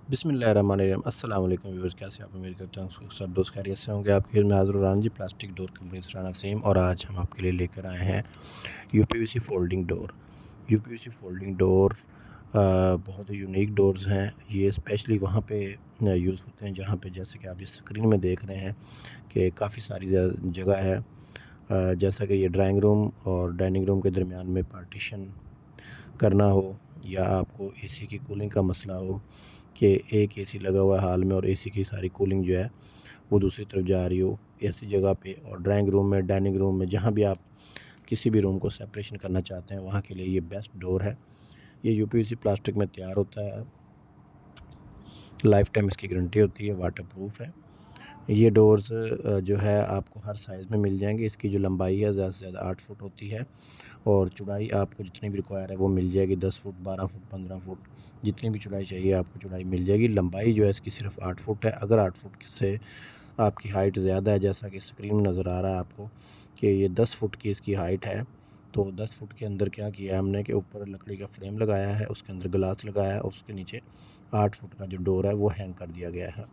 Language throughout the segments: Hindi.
बिस्मिल्लाहिर्रहमानिर्रहीम। अस्सलाम वालेकुम व्यूअर्स, कैसे आप? उम्मीद करता हूँ सब दोस्त खैरियत से होंगे। आपके में हाज़िर Rana ji plastic door company से राना वसीम, और आज हम आपके लिए लेकर आए हैं UPVC folding door. UPVC folding door बहुत ही यूनिक डोर्स हैं। ये स्पेशली वहाँ पे यूज़ होते हैं जहाँ पे, जैसे कि आप इस स्क्रीन में देख रहे हैं कि काफ़ी सारी जगह है। जैसा कि ये ड्राइंग रूम और डाइनिंग रूम के दरमियान में पार्टीशन करना हो, या आपको एसी की कूलिंग का मसला हो कि एक एसी लगा हुआ है हाल में और एसी की सारी कूलिंग जो है वो दूसरी तरफ जा रही हो, ऐसी जगह पे, और ड्राइंग रूम में, डाइनिंग रूम में, जहाँ भी आप किसी भी रूम को सेपरेशन करना चाहते हैं वहाँ के लिए ये बेस्ट डोर है। ये यूपीवीसी प्लास्टिक में तैयार होता है, लाइफ टाइम इसकी गारंटी होती है, वाटर प्रूफ है। ये डोर्स जो है आपको हर साइज़ में मिल जाएंगे। इसकी जो लंबाई है ज़्यादा से ज़्यादा 8 फुट होती है, और चौड़ाई आपको जितनी भी रिक्वायर है वो मिल जाएगी। 10 फुट, 12 फुट, 15 फुट, जितनी भी चौड़ाई चाहिए आपको चौड़ाई मिल जाएगी। लंबाई जो है इसकी सिर्फ 8 फुट है। अगर 8 फुट से आपकी हाइट ज़्यादा है, जैसा कि स्क्रीन में नज़र आ रहा है आपको कि ये 10 फुट की इसकी हाइट है, तो 10 फुट के अंदर क्या किया है हमने कि ऊपर लकड़ी का फ्रेम लगाया है, उसके अंदर ग्लास लगाया है, और उसके नीचे 8 फुट का जो डोर है वो हैंग कर दिया गया है।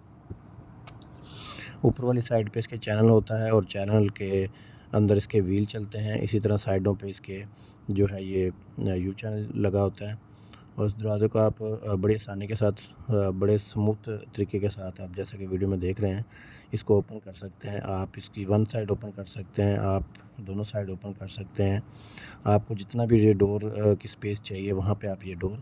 ऊपर वाली साइड पे इसके चैनल होता है, और चैनल के अंदर इसके व्हील चलते हैं। इसी तरह साइडों पे इसके जो है ये यू चैनल लगा होता है, और उस दरवाज़े को आप बड़ी आसानी के साथ, बड़े स्मूथ तरीके के साथ, आप जैसा कि वीडियो में देख रहे हैं, इसको ओपन कर सकते हैं। आप इसकी वन साइड ओपन कर सकते हैं, आप दोनों साइड ओपन कर सकते हैं। आपको जितना भी ये डोर की स्पेस चाहिए वहाँ पे आप ये डोर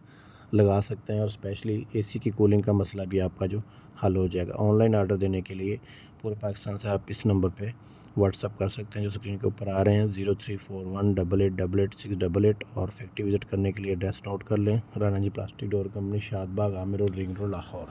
लगा सकते हैं, और स्पेशली एसी की कूलिंग का मसला भी आपका जो हल हो जाएगा। ऑनलाइन ऑर्डर देने के लिए पूरे पाकिस्तान से आप इस नंबर पे व्हाट्सअप कर सकते हैं जो स्क्रीन के ऊपर आ रहे हैं, 0341888888, और फैक्ट्री विज़िट करने के लिए एड्रेस नोट कर लें। Rana ji plastic door company, Shadbagh, Amir road, ring road, Lahore.